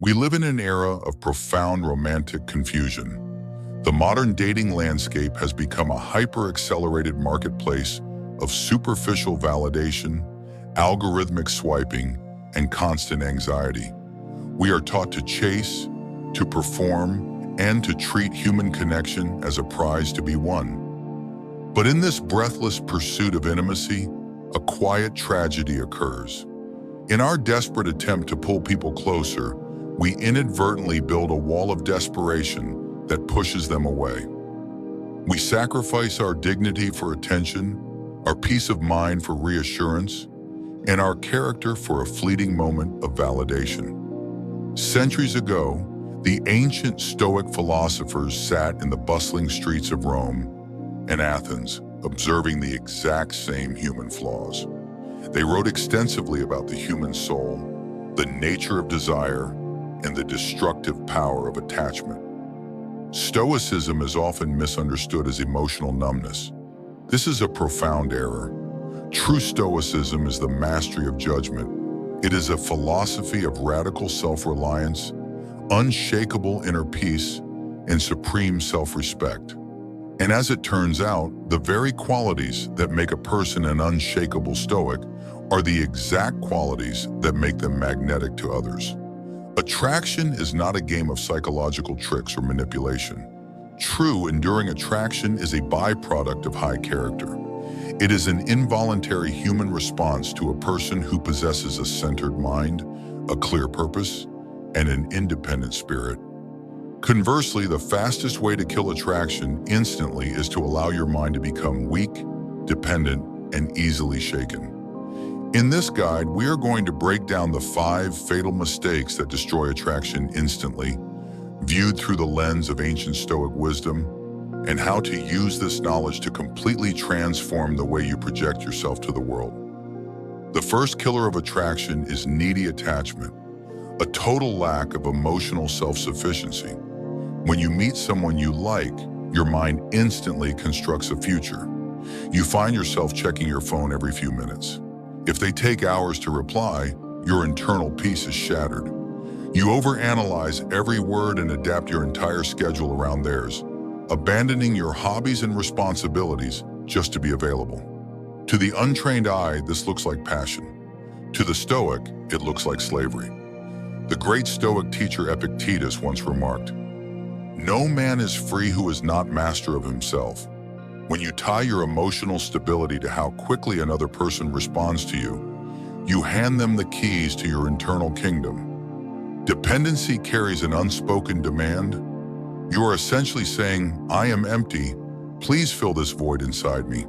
We live in an era of profound romantic confusion. The modern dating landscape has become a hyper-accelerated marketplace of superficial validation, algorithmic swiping, and constant anxiety. We are taught to chase, to perform, and to treat human connection as a prize to be won. But in this breathless pursuit of intimacy, a quiet tragedy occurs. In our desperate attempt to pull people closer, we inadvertently build a wall of desperation that pushes them away. We sacrifice our dignity for attention, our peace of mind for reassurance, and our character for a fleeting moment of validation. Centuries ago, the ancient Stoic philosophers sat in the bustling streets of Rome and Athens, observing the exact same human flaws. They wrote extensively about the human soul, the nature of desire, and the destructive power of attachment. Stoicism is often misunderstood as emotional numbness. This is a profound error. True Stoicism is the mastery of judgment. It is a philosophy of radical self-reliance, unshakable inner peace, and supreme self-respect. And as it turns out, the very qualities that make a person an unshakable Stoic are the exact qualities that make them magnetic to others. Attraction is not a game of psychological tricks or manipulation. True, enduring attraction is a byproduct of high character. It is an involuntary human response to a person who possesses a centered mind, a clear purpose, and an independent spirit. Conversely, the fastest way to kill attraction instantly is to allow your mind to become weak, dependent, and easily shaken. In this guide, we are going to break down the 5 fatal mistakes that destroy attraction instantly, viewed through the lens of ancient Stoic wisdom, and how to use this knowledge to completely transform the way you project yourself to the world. The first killer of attraction is needy attachment, a total lack of emotional self-sufficiency. When you meet someone you like, your mind instantly constructs a future. You find yourself checking your phone every few minutes. If they take hours to reply, your internal peace is shattered. You overanalyze every word and adapt your entire schedule around theirs, abandoning your hobbies and responsibilities just to be available. To the untrained eye, this looks like passion. To the Stoic, it looks like slavery. The great Stoic teacher Epictetus once remarked, "No man is free who is not master of himself." When you tie your emotional stability to how quickly another person responds to you, you hand them the keys to your internal kingdom. Dependency carries an unspoken demand. You are essentially saying, "I am empty, please fill this void inside me."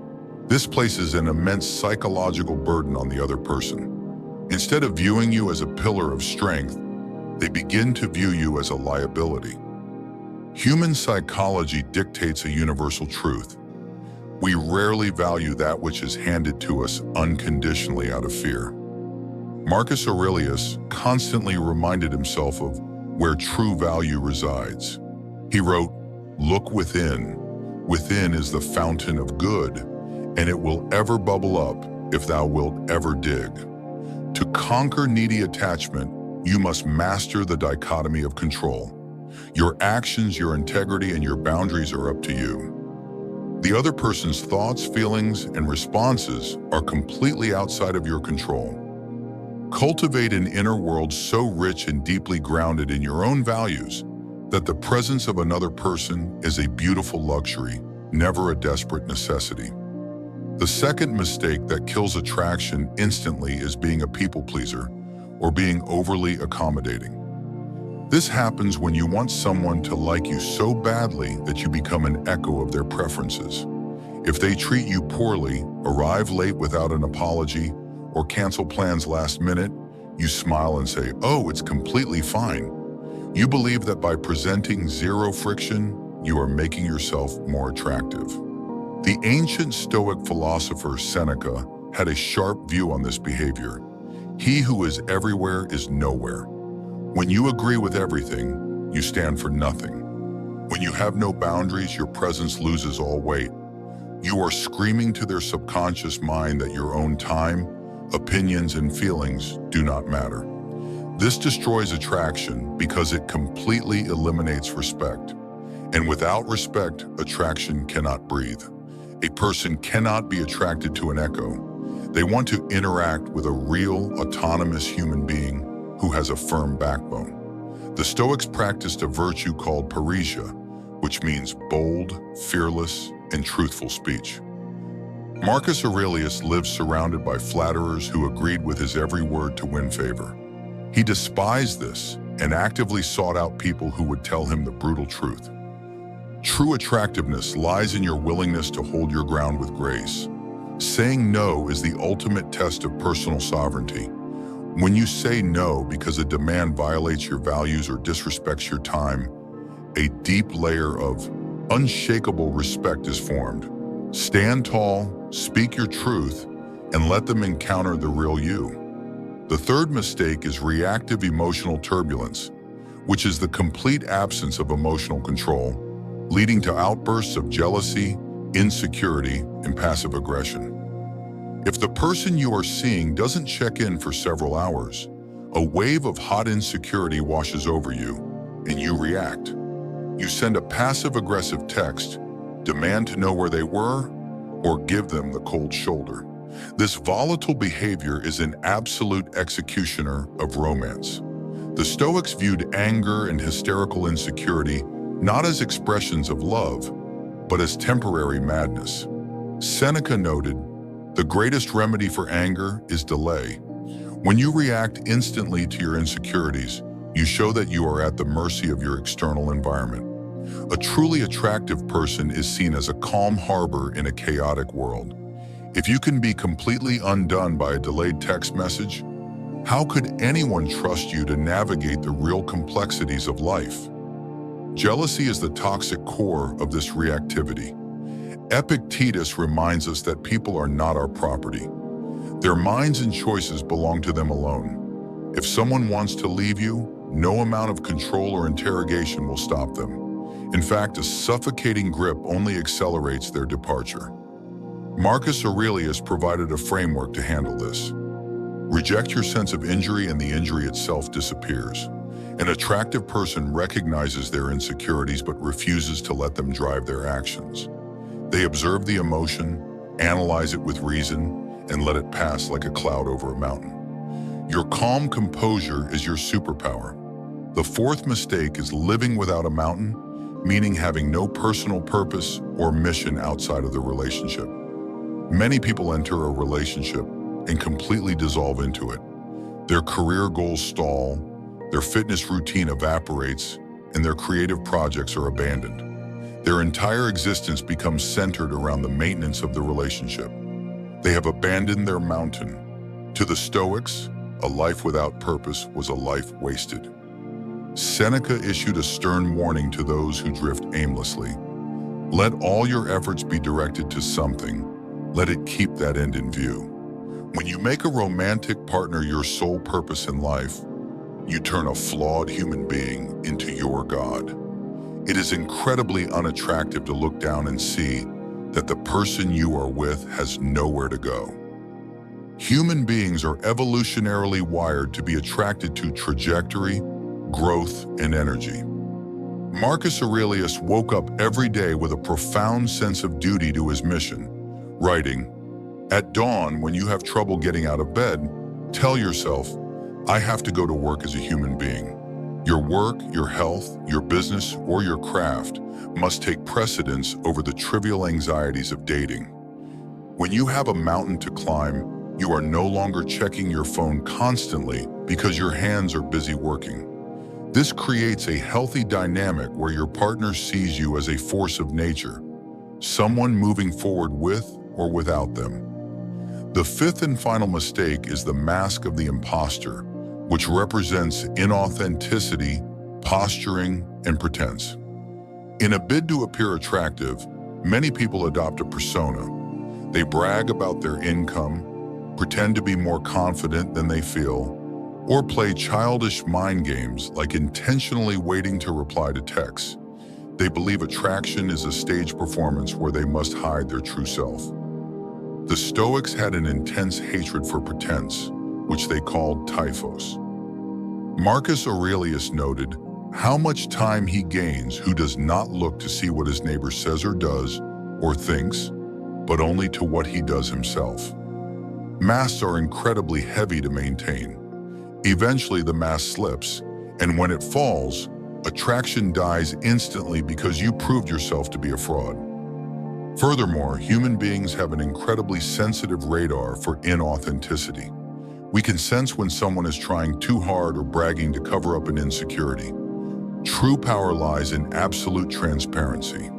This places an immense psychological burden on the other person. Instead of viewing you as a pillar of strength, they begin to view you as a liability. Human psychology dictates a universal truth. We rarely value that which is handed to us unconditionally out of fear. Marcus Aurelius constantly reminded himself of where true value resides. He wrote, "Look within. Within is the fountain of good, and it will ever bubble up if thou wilt ever dig." To conquer needy attachment, you must master the dichotomy of control. Your actions, your integrity, and your boundaries are up to you. The other person's thoughts, feelings, and responses are completely outside of your control. Cultivate an inner world so rich and deeply grounded in your own values that the presence of another person is a beautiful luxury, never a desperate necessity. The second mistake that kills attraction instantly is being a people pleaser or being overly accommodating. This happens when you want someone to like you so badly that you become an echo of their preferences. If they treat you poorly, arrive late without an apology, or cancel plans last minute, you smile and say, "Oh, it's completely fine." You believe that by presenting zero friction, you are making yourself more attractive. The ancient Stoic philosopher Seneca had a sharp view on this behavior. He who is everywhere is nowhere. When you agree with everything, you stand for nothing. When you have no boundaries, your presence loses all weight. You are screaming to their subconscious mind that your own time, opinions, and feelings do not matter. This destroys attraction because it completely eliminates respect. And without respect, attraction cannot breathe. A person cannot be attracted to an echo. They want to interact with a real, autonomous human being who has a firm backbone. The Stoics practiced a virtue called parrhesia, which means bold, fearless, and truthful speech. Marcus Aurelius lived surrounded by flatterers who agreed with his every word to win favor. He despised this and actively sought out people who would tell him the brutal truth. True attractiveness lies in your willingness to hold your ground with grace. Saying no is the ultimate test of personal sovereignty. When you say no because a demand violates your values or disrespects your time, a deep layer of unshakable respect is formed. Stand tall, speak your truth, and let them encounter the real you. The third mistake is reactive emotional turbulence, which is the complete absence of emotional control, leading to outbursts of jealousy, insecurity, and passive aggression. If the person you are seeing doesn't check in for several hours, a wave of hot insecurity washes over you, and you react. You send a passive-aggressive text, demand to know where they were, or give them the cold shoulder. This volatile behavior is an absolute executioner of romance. The Stoics viewed anger and hysterical insecurity not as expressions of love, but as temporary madness. Seneca noted, "The greatest remedy for anger is delay." When you react instantly to your insecurities, you show that you are at the mercy of your external environment. A truly attractive person is seen as a calm harbor in a chaotic world. If you can be completely undone by a delayed text message, how could anyone trust you to navigate the real complexities of life? Jealousy is the toxic core of this reactivity. Epictetus reminds us that people are not our property. Their minds and choices belong to them alone. If someone wants to leave you, no amount of control or interrogation will stop them. In fact, a suffocating grip only accelerates their departure. Marcus Aurelius provided a framework to handle this. Reject your sense of injury and the injury itself disappears. An attractive person recognizes their insecurities but refuses to let them drive their actions. They observe the emotion, analyze it with reason, and let it pass like a cloud over a mountain. Your calm composure is your superpower. The fourth mistake is living without a mountain, meaning having no personal purpose or mission outside of the relationship. Many people enter a relationship and completely dissolve into it. Their career goals stall, their fitness routine evaporates, and their creative projects are abandoned. Their entire existence becomes centered around the maintenance of the relationship. They have abandoned their mountain. To the Stoics, a life without purpose was a life wasted. Seneca issued a stern warning to those who drift aimlessly. Let all your efforts be directed to something. Let it keep that end in view. When you make a romantic partner your sole purpose in life, you turn a flawed human being into your God. It is incredibly unattractive to look down and see that the person you are with has nowhere to go. Human beings are evolutionarily wired to be attracted to trajectory, growth, and energy. Marcus Aurelius woke up every day with a profound sense of duty to his mission, writing, "At dawn, when you have trouble getting out of bed, tell yourself, I have to go to work as a human being. Your work, your health, your business, or your craft must take precedence over the trivial anxieties of dating. When you have a mountain to climb, you are no longer checking your phone constantly because your hands are busy working. This creates a healthy dynamic where your partner sees you as a force of nature, someone moving forward with or without them." The fifth and final mistake is the mask of the imposter, which represents inauthenticity, posturing, and pretense. In a bid to appear attractive, many people adopt a persona. They brag about their income, pretend to be more confident than they feel, or play childish mind games like intentionally waiting to reply to texts. They believe attraction is a stage performance where they must hide their true self. The Stoics had an intense hatred for pretense, which they called typhos. Marcus Aurelius noted how much time he gains who does not look to see what his neighbor says or does or thinks, but only to what he does himself. Masks are incredibly heavy to maintain. Eventually the mask slips, and when it falls, attraction dies instantly because you proved yourself to be a fraud. Furthermore, human beings have an incredibly sensitive radar for inauthenticity. We can sense when someone is trying too hard or bragging to cover up an insecurity. True power lies in absolute transparency.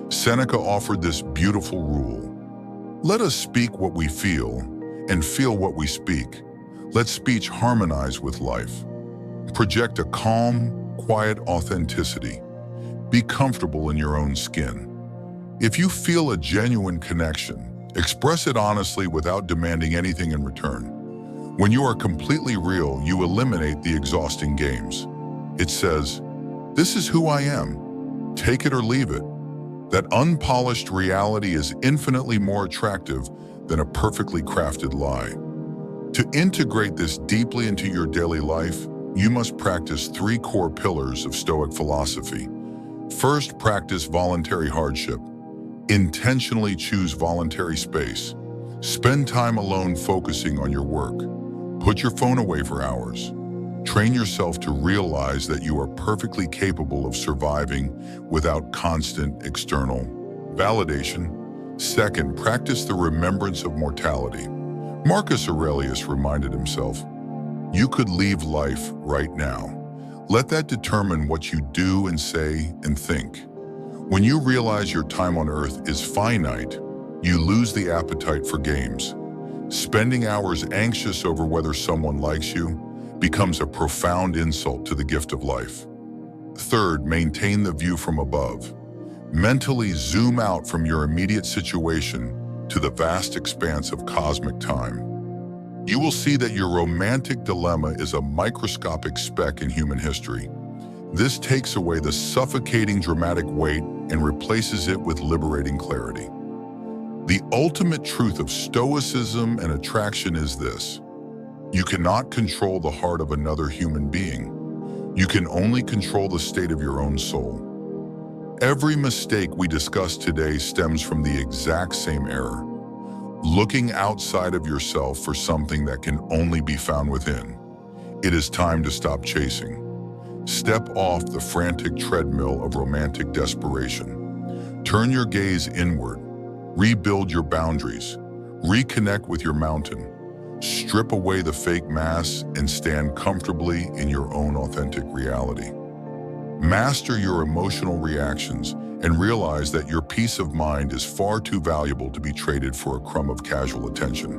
Seneca offered this beautiful rule: let us speak what we feel and feel what we speak. Let speech harmonize with life. Project a calm, quiet authenticity. Be comfortable in your own skin. If you feel a genuine connection, express it honestly without demanding anything in return. When you are completely real, you eliminate the exhausting games. It says, "This is who I am. Take it or leave it." That unpolished reality is infinitely more attractive than a perfectly crafted lie. To integrate this deeply into your daily life, you must practice 3 core pillars of Stoic philosophy. First, practice voluntary hardship. Intentionally choose voluntary space. Spend time alone focusing on your work. Put your phone away for hours. Train yourself to realize that you are perfectly capable of surviving without constant external validation. Second, practice the remembrance of mortality. Marcus Aurelius reminded himself, "You could leave life right now." Let that determine what you do and say and think. When you realize your time on earth is finite, you lose the appetite for games. Spending hours anxious over whether someone likes you becomes a profound insult to the gift of life. Third, maintain the view from above. Mentally zoom out from your immediate situation to the vast expanse of cosmic time. You will see that your romantic dilemma is a microscopic speck in human history. This takes away the suffocating dramatic weight and replaces it with liberating clarity. The ultimate truth of Stoicism and attraction is this: you cannot control the heart of another human being. You can only control the state of your own soul. Every mistake we discuss today stems from the exact same error: looking outside of yourself for something that can only be found within. It is time to stop chasing. Step off the frantic treadmill of romantic desperation. Turn your gaze inward. Rebuild your boundaries. Reconnect with your mountain. Strip away the fake masks and stand comfortably in your own authentic reality. Master your emotional reactions and realize that your peace of mind is far too valuable to be traded for a crumb of casual attention.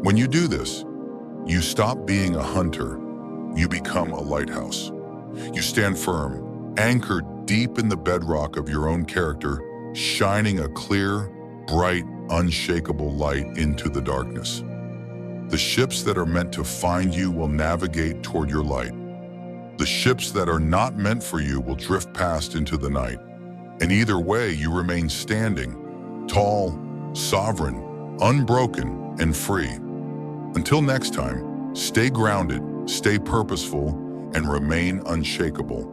When you do this, you stop being a hunter. You become a lighthouse. You stand firm, anchored deep in the bedrock of your own character, shining a clear, bright, unshakable light into the darkness. The ships that are meant to find you will navigate toward your light. The ships that are not meant for you will drift past into the night. And either way, you remain standing, tall, sovereign, unbroken, and free. Until next time, stay grounded, stay purposeful, and remain unshakable.